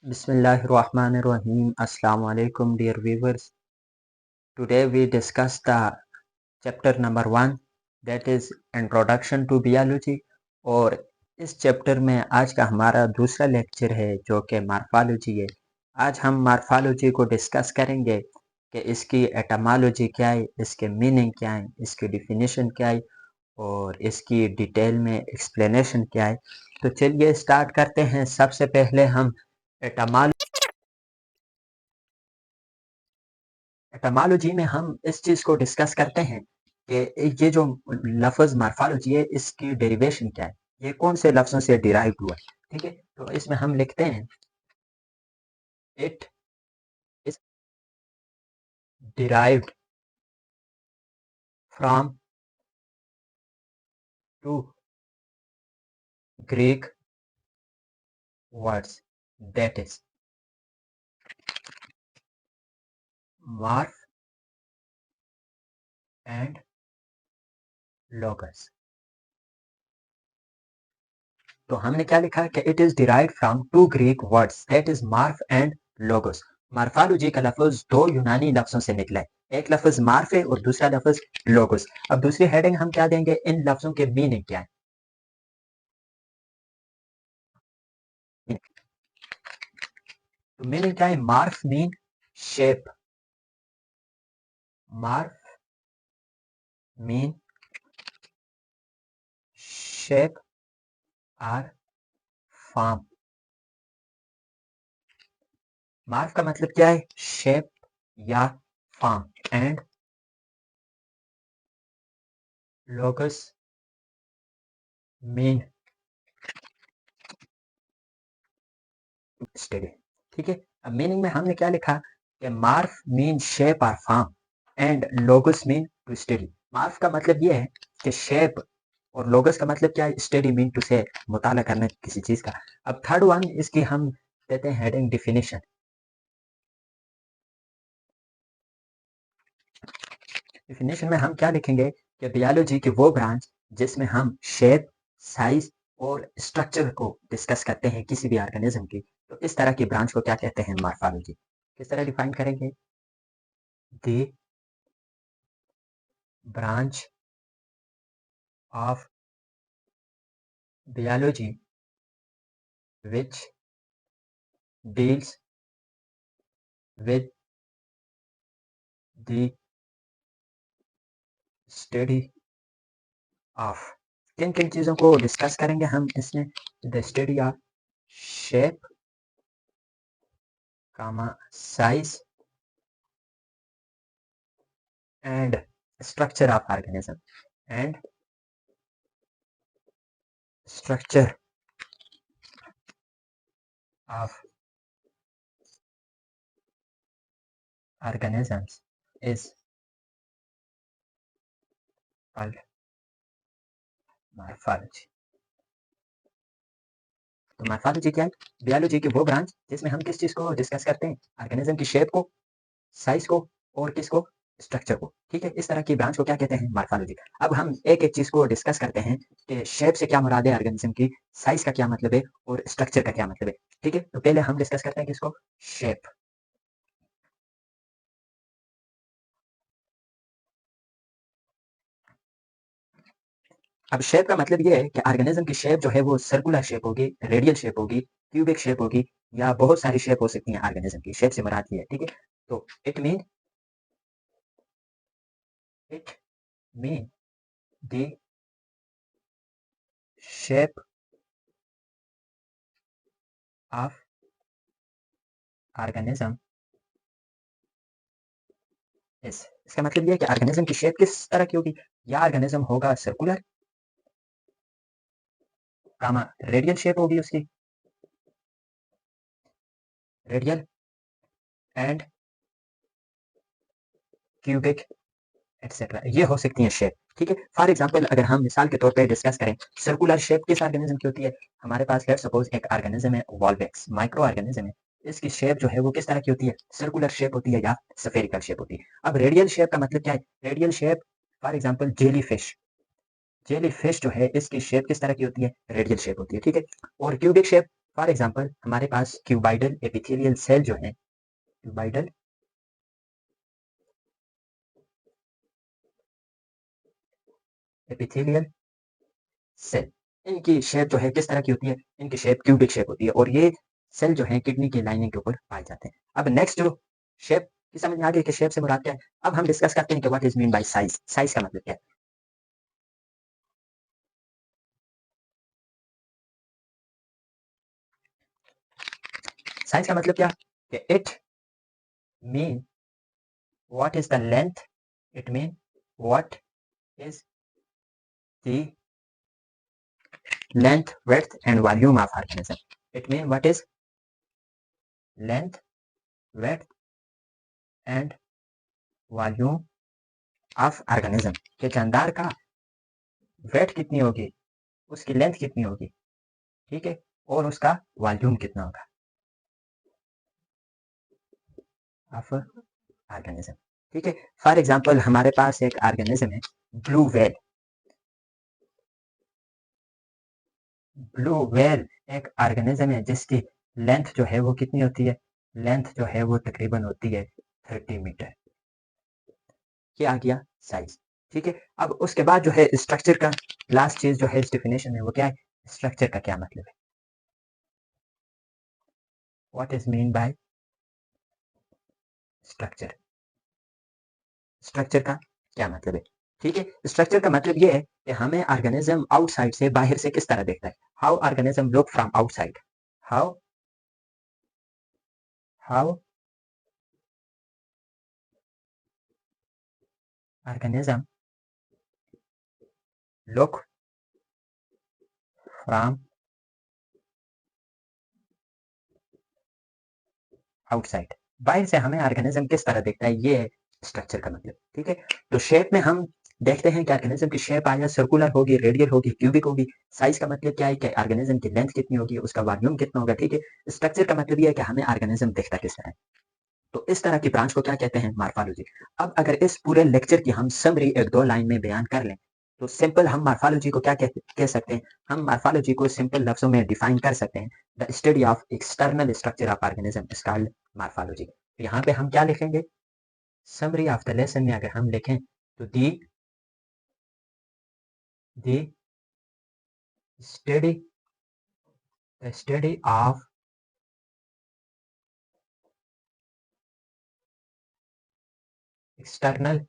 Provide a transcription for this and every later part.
Bismillahirrahmanirrahim. Assalamu alaikum, dear viewers. Today we discuss the chapter number 1, that is Introduction to Biology. और इस chapter में आज का हमारा दूसरा लेक्चर है जो कि मार्फोलॉजी है। आज हम मार्फोलॉजी को डिस्कस करेंगे कि इसकी एटमोलॉजी क्या है, इसके मीनिंग क्या है, इसकी डिफिनीशन क्या है और इसकी डिटेल में एक्सप्लेनेशन क्या है। तो चलिए स्टार्ट करते हैं। सबसे पहले हम एटमोलॉजी में हम इस चीज को डिस्कस करते हैं कि ये जो लफ्ज मार्फोलॉजी है इसकी डेरिवेशन क्या है, ये कौन से लफ्जों से डिराइव हुआ है। ठीक है, तो इसमें हम लिखते हैं it is derived from two Greek words, that is morph and logos. तो हमने क्या लिखा कि it is derived from two Greek words, that is morph and logos. Morphology का लफ्ज दो यूनानी लफ्जों से निकला है, एक लफ्ज मार्फ है और दूसरा लफ्ज लोगोस। अब दूसरी हेडिंग हम क्या देंगे, इन लफ्जों के मीनिंग क्या है। तो मीनिंग क्या है, morph mean shape, morph mean shape or form. Morph का मतलब क्या है, शेप या form, and logos mean study. ठीक है, अब मीनिंग में हमने क्या लिखा कि मार्फ मीन शेप और form and logos mean to study. Morph का मतलब ये है कि शेप, और लोगस का मतलब क्या है, स्टडी मीन टू से मुताला करना किसी चीज का। अब थर्ड वन इसकी हम देते हैं हेडिंग डिफिनेशन। डिफिनेशन में हम क्या लिखेंगे कि बायोलॉजी की वो ब्रांच जिसमें हम शेप, साइज और स्ट्रक्चर को डिस्कस करते हैं किसी भी ऑर्गेनिज्म की, तो इस तरह की ब्रांच को क्या कहते हैं, मॉर्फोलॉजी। किस तरह डिफाइन करेंगे, the branch of biology which deals with the study of। किन किन चीजों को डिस्कस करेंगे हम इसमें, the study of shape, size and structure of organism, and structure of organisms is called morphology। तो morphology क्या है, बायोलॉजी की वो ब्रांच जिसमें हम किस चीज को डिस्कस करते हैं, ऑर्गेनिज्म की शेप को, साइज को और किसको, स्ट्रक्चर को। ठीक है, इस तरह की ब्रांच को क्या कहते हैं, मॉर्फोलॉजी। अब हम एक एक चीज को डिस्कस करते हैं कि शेप से क्या मुराद है ऑर्गेनिज्म की, साइज का क्या मतलब है और स्ट्रक्चर का क्या मतलब है। ठीक है, तो पहले हम डिस्कस करते हैं किसको, शेप। अब शेप का मतलब ये है कि ऑर्गेनिज्म की शेप जो है वो सर्कुलर शेप होगी, रेडियल शेप होगी, क्यूबिक शेप होगी, या बहुत सारी शेप हो सकती है ऑर्गेनिज्म की। शेप से मुराद ये है। ठीक है, तो it mean the shape of organism इसका मतलब ये है कि ऑर्गेनिज्म की शेप किस तरह की होगी, या ऑर्गेनिज्म होगा सर्कुलर, रेडियल शेप होगी उसकी, रेडियल एंड क्यूबिक एटसेट्रा, ये हो सकती है शेप। ठीक है, फॉर एग्जांपल अगर हम मिसाल के तौर पे डिस्कस करें, सर्कुलर शेप किस ऑर्गेनिज्म की होती है, हमारे पास लेट्स सपोज एक ऑर्गेनिज्म है वॉल्वेक्स, माइक्रो ऑर्गेनिज्म है, इसकी शेप जो है वो किस तरह की होती है, सर्कुलर शेप होती है या स्फेरिकल शेप होती है। अब रेडियल शेप का मतलब क्या है, radial shape for example jelly fish, jelly fish जो है इसकी शेप किस तरह की होती है, रेडियल शेप होती है। ठीक है, और क्यूबिक शेप फॉर एग्जांपल हमारे पास क्यूबाइडल एपिथेलियल सेल जो है, क्यूबाइडल एपिथेलियल सेल, इनकी शेप जो है किस तरह की होती है, इनकी शेप क्यूबिक शेप होती है और ये सेल जो है किडनी की लाइनिंग के ऊपर पाए जाते हैं। अब नेक्स्ट जो शेप की समझ में आ गई कि शेप से मुराद क्या है। अब हम डिस्कस करते हैं कि what is mean by size. Size का मतलब क्या है? साइज का मतलब क्या कि it mean what is the length, it mean what is the length, width and volume of organism. It means what is length, width and volume of organism. कि जानदार का वेट कितनी होगी, उसकी लेंथ कितनी होगी, ठीक है, और उसका वॉल्यूम कितना होगा ऑफ ऑर्गेनिज्म। ठीक है, फॉर एग्जांपल हमारे पास एक ऑर्गेनिज्म है ब्लू व्हेल। ब्लू व्हेल एक ऑर्गेनिज्म है जिसकी लेंथ जो है वो कितनी होती है, लेंथ जो है वो तकरीबन होती है 30 मीटर। ये आ गया साइज। ठीक है, अब उसके बाद जो है स्ट्रक्चर का लास्ट चीज जो है इस डेफिनेशन में वो क्या है, स्ट्रक्चर का क्या मतलब है, what is mean by structure. Structure का क्या मतलब है? ठीक है, स्ट्रक्चर का मतलब ये है कि हमें ऑर्गेनिज्म आउटसाइड से, बाहर से किस तरह दिखता है, how organism look from outside, how how organism look from outside. बाहर से हमें ऑर्गेनिज्म किस तरह दिखता है, ये है स्ट्रक्चर का मतलब। ठीक है, तो शेप में हम देखते हैं कि ऑर्गेनिज्म की शेप आया सर्कुलर होगी, रेडियल होगी, क्यूबिक होगी। साइज का मतलब क्या है कि ऑर्गेनिज्म की लेंथ कितनी होगी, उसका वॉल्यूम कितना होगा। ठीक है, स्ट्रक्चर का मतलब ये है कि हमें ऑर्गेनिज्म दिखता किस तरह है। तो इस तरह की ब्रांच को क्या कहते हैं, मॉर्फोलॉजी। अब अगर इस पूरे लेक्चर की हम समरी एक दो लाइन में बयान कर लें तो सिंपल हम मॉर्फोलॉजी को क्या कह सकते हैं, हम मॉर्फोलॉजी को सिंपल लफ्जों में डिफाइन कर सकते हैं, the study of external structure of organism is called morphology. तो यहाँ पे हम क्या लिखेंगे, समरी ऑफ द लेसन में अगर हम लिखें तो the study the study of external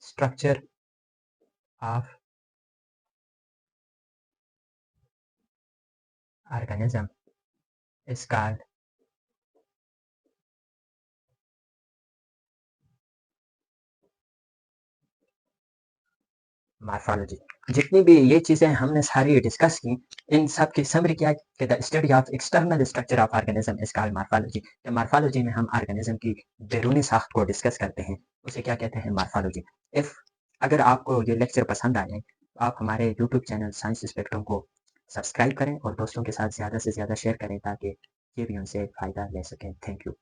structure of organism is called morphology. जितनी भी ये चीजें हमने सारी डिस्कस की, इन सब की समरी क्या है कि the study of external structure of organism is called morphology. Morphology में हम ऑर्गेनिज्म की बैरूनी साख्त को डिस्कस करते हैं, उसे क्या कहते हैं, मॉर्फोलॉजी। इफ अगर आपको ये लेक्चर पसंद आए तो आप हमारे यूट्यूब चैनल साइंस स्पेक्ट्रम को सब्सक्राइब करें और दोस्तों के साथ ज़्यादा से ज़्यादा शेयर करें ताकि ये भी उनसे फ़ायदा ले सकें। Thank you.